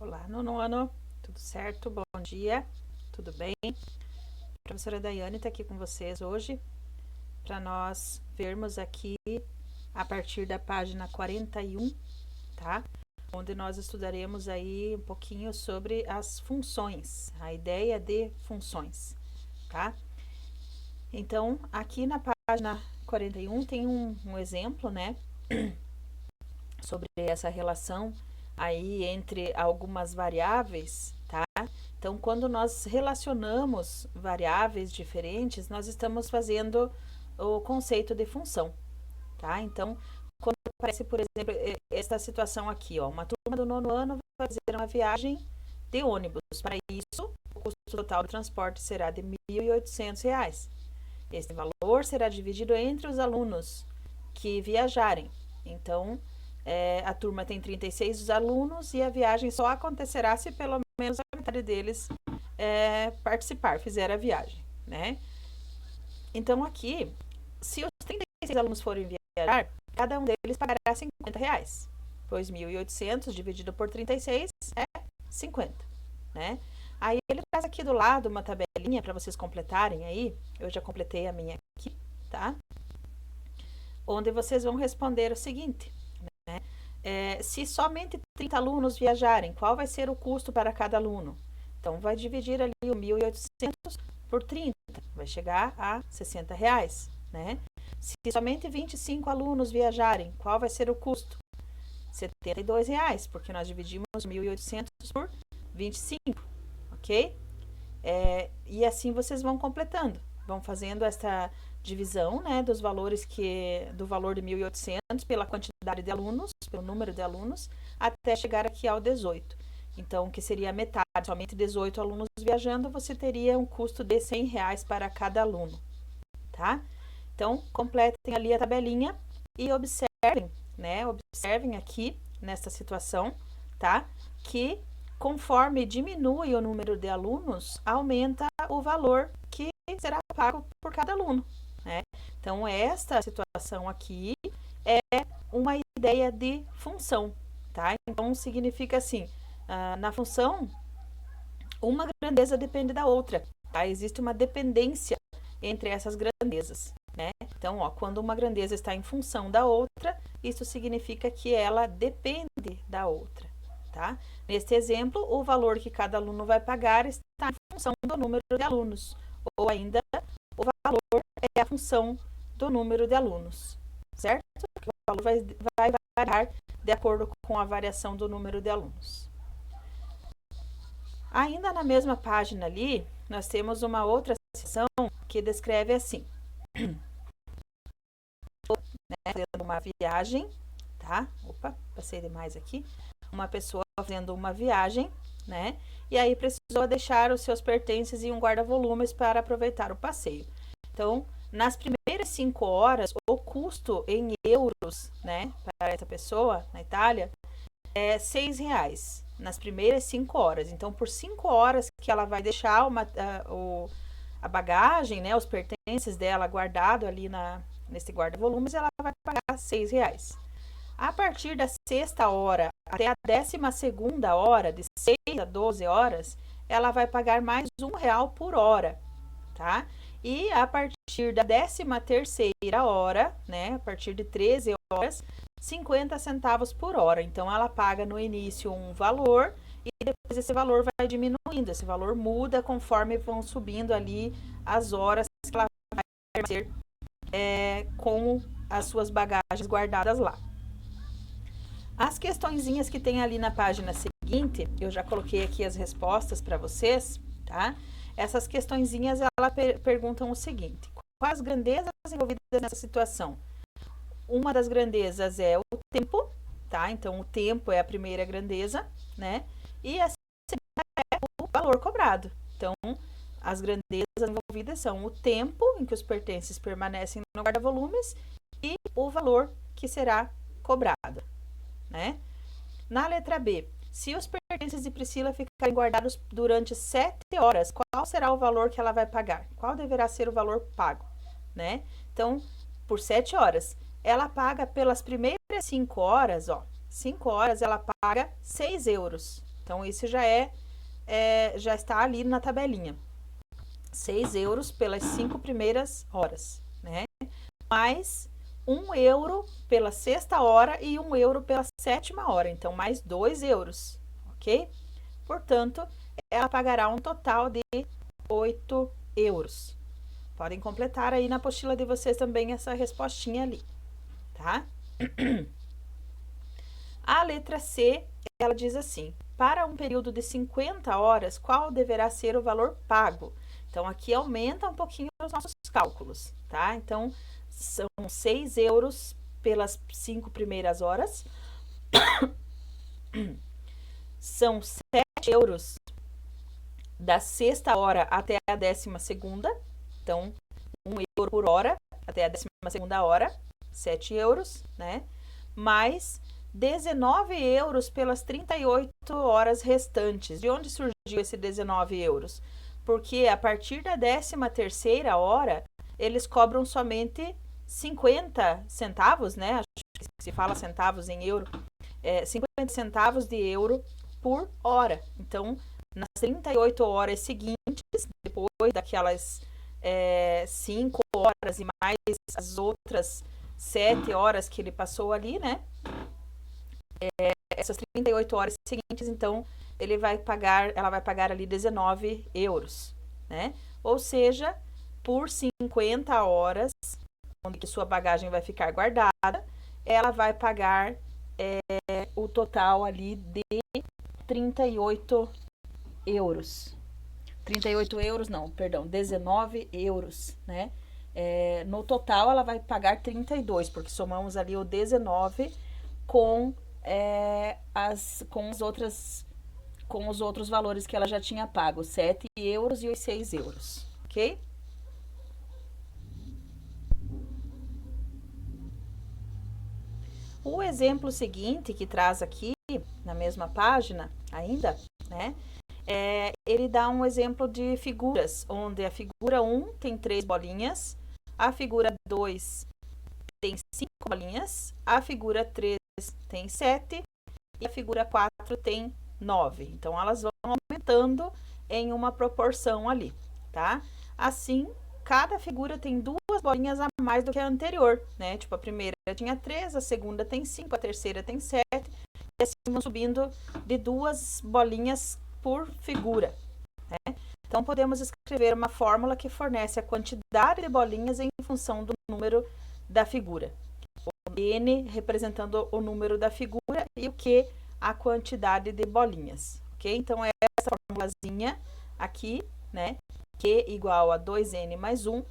Olá, nono, tudo certo? Bom dia, tudo bem? A professora Daiane está aqui com vocês hoje para nós vermos aqui a partir da página 41, tá? Onde nós estudaremos aí um pouquinho sobre as funções, a ideia de funções, tá? Então, aqui na página 41 tem um exemplo, né? Sobre essa relação aí entre algumas variáveis, tá? Então, quando nós relacionamos variáveis diferentes, nós estamos fazendo o conceito de função, tá? Então, quando aparece, por exemplo, esta situação aqui, ó, uma turma do nono ano vai fazer uma viagem de ônibus. Para isso, o custo total do transporte será de R$ 1.800. Esse valor será dividido entre os alunos que viajarem. Então, a turma tem 36 alunos e a viagem só acontecerá se pelo menos a metade deles fizer a viagem, né? Então, aqui, se os 36 alunos forem viajar, cada um deles pagará R$ 50, pois 1.800 dividido por 36 é 50, né? Aí ele traz aqui do lado uma tabelinha para vocês completarem aí, eu já completei a minha aqui, tá? Onde vocês vão responder o seguinte, né? Se somente 30 alunos viajarem, qual vai ser o custo para cada aluno? Então, vai dividir ali o 1.800 por 30, vai chegar a R$ 60, né? Se somente 25 alunos viajarem, qual vai ser o custo? R$ 72, porque nós dividimos 1.800 por 25, ok? E assim vocês vão completando, vão fazendo essa divisão, né, dos valores do valor de 1.800 pela quantidade de alunos, pelo número de alunos, até chegar aqui ao 18. Então, que seria a metade, somente 18 alunos viajando, você teria um custo de R$ 100 para cada aluno, tá? Então, completem ali a tabelinha e observem, né, observem aqui nessa situação, tá? Que conforme diminui o número de alunos, aumenta o valor que será pago por cada aluno, né? Então, esta situação aqui é uma ideia de função, tá? Então, significa assim, na função, uma grandeza depende da outra, tá? Existe uma dependência entre essas grandezas, né? Então, ó, quando uma grandeza está em função da outra, isso significa que ela depende da outra, tá? Neste exemplo, o valor que cada aluno vai pagar está em função do número de alunos, ou ainda, o valor é a função do número de alunos, certo? O valor vai variar de acordo com a variação do número de alunos. Ainda na mesma página ali, nós temos uma outra seção que descreve assim, né, fazendo uma viagem, tá? Opa, passei demais aqui. Uma pessoa fazendo uma viagem, né? E aí precisou deixar os seus pertences e um guarda-volumes para aproveitar o passeio. Então, nas primeiras 5 horas, o custo em euros, né, para essa pessoa na Itália é R$ 6 nas primeiras 5 horas. Então, por 5 horas que ela vai deixar a bagagem, né, os pertences dela guardado ali nesse guarda-volumes, ela vai pagar R$ 6. A partir da 6ª hora até a 12ª hora, de 6 a 12 horas, ela vai pagar mais R$ 1 por hora, tá? E a partir da 13ª hora, né, a partir de 13 horas, 50 centavos por hora. Então, ela paga no início um valor e depois esse valor vai diminuindo. Esse valor muda conforme vão subindo ali as horas que ela vai permanecer com as suas bagagens guardadas lá. As questõezinhas que tem ali na página seguinte, eu já coloquei aqui as respostas para vocês, tá? Essas questõezinhas, elas perguntam o seguinte: quais grandezas envolvidas nessa situação? Uma das grandezas é o tempo, tá? Então, o tempo é a primeira grandeza, né? E a segunda é o valor cobrado. Então, as grandezas envolvidas são o tempo em que os pertences permanecem no guarda-volumes e o valor que será cobrado, né? Na letra B, se os pertences de Priscila ficarem guardados durante 7 horas, qual será o valor que ela vai pagar? Qual deverá ser o valor pago, né? Então, por 7 horas, ela paga pelas primeiras 5 horas, ó, 5 horas ela paga 6 euros, Então, isso já está ali na tabelinha. 6 euros pelas 5 primeiras horas, né? Mais 1 euro pela sexta hora e 1 euro pela sétima hora. Então, mais 2 euros, ok? Portanto, ela pagará um total de 8 euros. Podem completar aí na apostila de vocês também essa respostinha ali, tá? A letra C, ela diz assim: para um período de 50 horas, qual deverá ser o valor pago? Então, aqui aumenta um pouquinho os nossos cálculos, tá? Então, são 6 euros pelas 5 primeiras horas, são 7 euros da sexta hora até a 12ª, então 1 euro por hora até a 12ª hora, 7 euros, né? Mais 19 euros pelas 38 horas restantes. De onde surgiu esse 19 euros? Porque a partir da 13ª hora, eles cobram somente 50 centavos, né? Acho que se fala centavos em euro, 50 centavos de euro por hora. Então, nas 38 horas seguintes, depois daquelas 5 horas e mais as outras 7 horas que ele passou ali, né? Essas 38 horas seguintes, então, ela vai pagar ali 19 euros, né? Ou seja, por 50 horas, onde que sua bagagem vai ficar guardada, ela vai pagar o total ali de 38 euros. 38 euros, não, perdão, 19 euros, né? No total, ela vai pagar 32, porque somamos ali o 19 com os outros valores que ela já tinha pago, 7 euros e os 6 euros, ok? O exemplo seguinte que traz aqui, na mesma página ainda, né? Ele dá um exemplo de figuras, onde a figura 1 tem 3 bolinhas, a figura 2 tem 5 bolinhas, a figura 3 tem 7 e a figura 4 tem 9. Então, elas vão aumentando em uma proporção ali, tá? Assim, cada figura tem 2 bolinhas a mais do que a anterior, né? Tipo, a primeira tinha 3, a segunda tem 5, a terceira tem 7, e assim vão subindo de 2 bolinhas por figura, né? Então, podemos escrever uma fórmula que fornece a quantidade de bolinhas em função do número da figura. O N representando o número da figura e o Q a quantidade de bolinhas, ok? Então, essa formulazinha aqui, né? Q igual a 2N mais 1,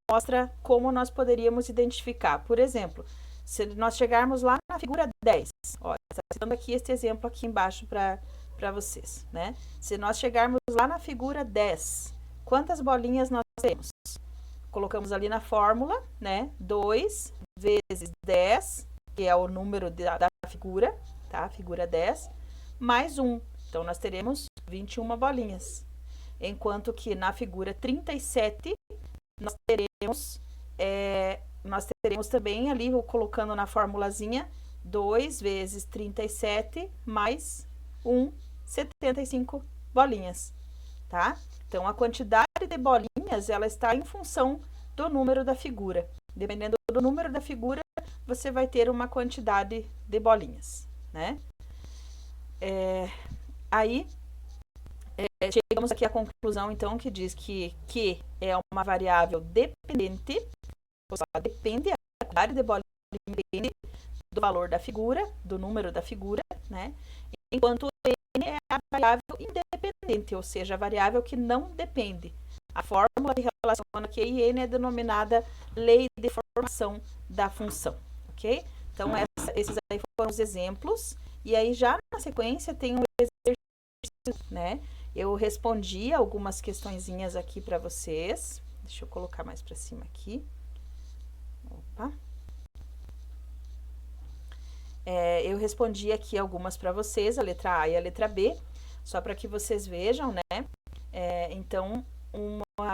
mostra como nós poderíamos identificar. Por exemplo, se nós chegarmos lá na figura 10, ó, está citando aqui este exemplo aqui embaixo para vocês, né? Se nós chegarmos lá na figura 10, quantas bolinhas nós temos? Colocamos ali na fórmula, né? 2 vezes 10, que é o número da figura, tá? Figura 10, mais 1. Então, nós teremos 21 bolinhas. Enquanto que na figura 37, nós teremos também ali, colocando na formulazinha, 2 vezes 37 mais 1, 75 bolinhas, tá? Então, a quantidade de bolinhas, ela está em função do número da figura. Dependendo do número da figura, você vai ter uma quantidade de bolinhas, né? Aí, chegamos aqui à conclusão, então, que diz que é uma variável dependente, ou seja, depende, a quantidade de bolinhas depende do valor da figura, do número da figura, né? Enquanto N é a variável independente, ou seja, a variável que não depende. A fórmula que relaciona Q e N é denominada lei de formação da função, ok? Então, esses aí foram os exemplos, e aí já na sequência tem um exercício, né? Eu respondi algumas questõezinhas aqui para vocês. Deixa eu colocar mais para cima aqui. Opa. Eu respondi aqui algumas para vocês, a letra A e a letra B, só para que vocês vejam, né? Então,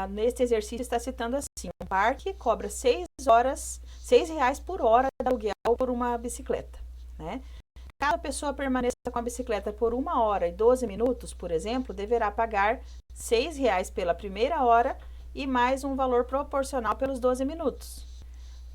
nesse exercício está citando assim: um parque cobra 6 reais por hora de aluguel por uma bicicleta, né? Cada pessoa permaneça com a bicicleta por 1 hora e 12 minutos, por exemplo, deverá pagar R$ 6 pela primeira hora e mais um valor proporcional pelos 12 minutos.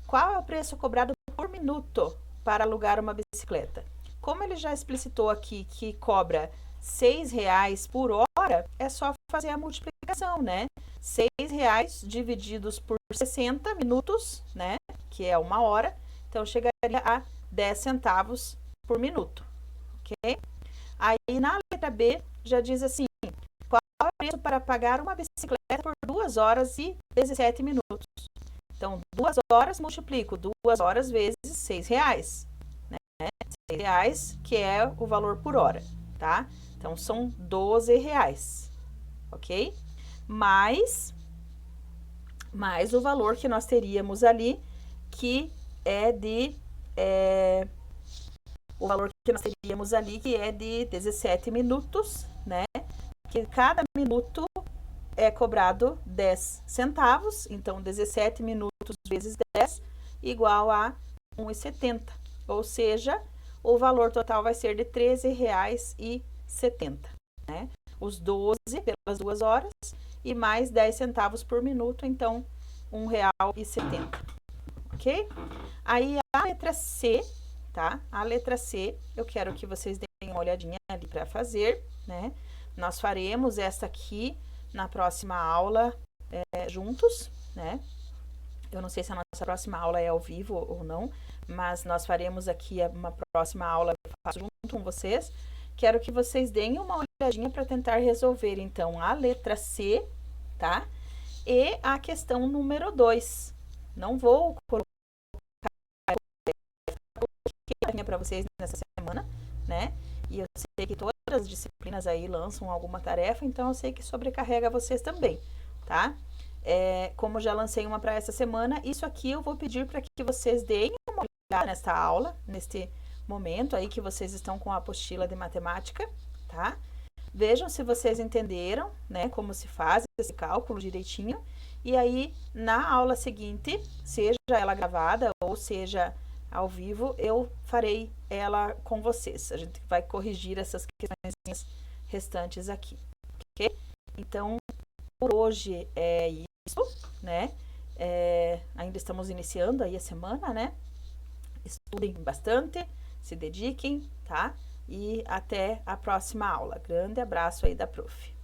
Qual é o preço cobrado por minuto para alugar uma bicicleta? Como ele já explicitou aqui que cobra R$ 6 por hora, é só fazer a multiplicação, né? R$ 6 divididos por 60 minutos, né? Que é 1 hora, então chegaria a 10 centavos por minuto, ok? Aí na letra B já diz assim, qual é o preço para pagar uma bicicleta por 2 horas e 17 minutos? Então, 2 horas multiplico 2 horas vezes R$ 6, né? R$ 6, que é o valor por hora, tá? Então, são R$ 12, ok? Mais o valor que nós teríamos ali, que é de... o valor que nós teríamos ali, que é de 17 minutos, né? Que cada minuto é cobrado 10 centavos, então 17 minutos vezes 10 igual a R$ 1,70. Ou seja, o valor total vai ser de R$ 13,70, né? Os 12 pelas 2 horas e mais 10 centavos por minuto, então R$ 1,70, ok? Aí a letra C, tá? A letra C, eu quero que vocês deem uma olhadinha ali para fazer, né? Nós faremos essa aqui na próxima aula juntos, né? Eu não sei se a nossa próxima aula é ao vivo ou não, mas nós faremos aqui uma próxima aula que eu faço junto com vocês. Quero que vocês deem uma olhadinha para tentar resolver, então, a letra C, tá? E a questão número 2. Não vou colocar para vocês nessa semana, né? E eu sei que todas as disciplinas aí lançam alguma tarefa, então eu sei que sobrecarrega vocês também, tá? Como já lancei uma para essa semana, isso aqui eu vou pedir para que vocês deem uma olhada nesta aula, neste momento aí que vocês estão com a apostila de matemática, tá? Vejam se vocês entenderam, né, como se faz esse cálculo direitinho, e aí na aula seguinte, seja ela gravada ou seja ao vivo, eu farei ela com vocês. A gente vai corrigir essas questões restantes aqui, ok? Então, por hoje é isso, né? Ainda estamos iniciando aí a semana, né? Estudem bastante, se dediquem, tá? E até a próxima aula. Grande abraço aí da prof.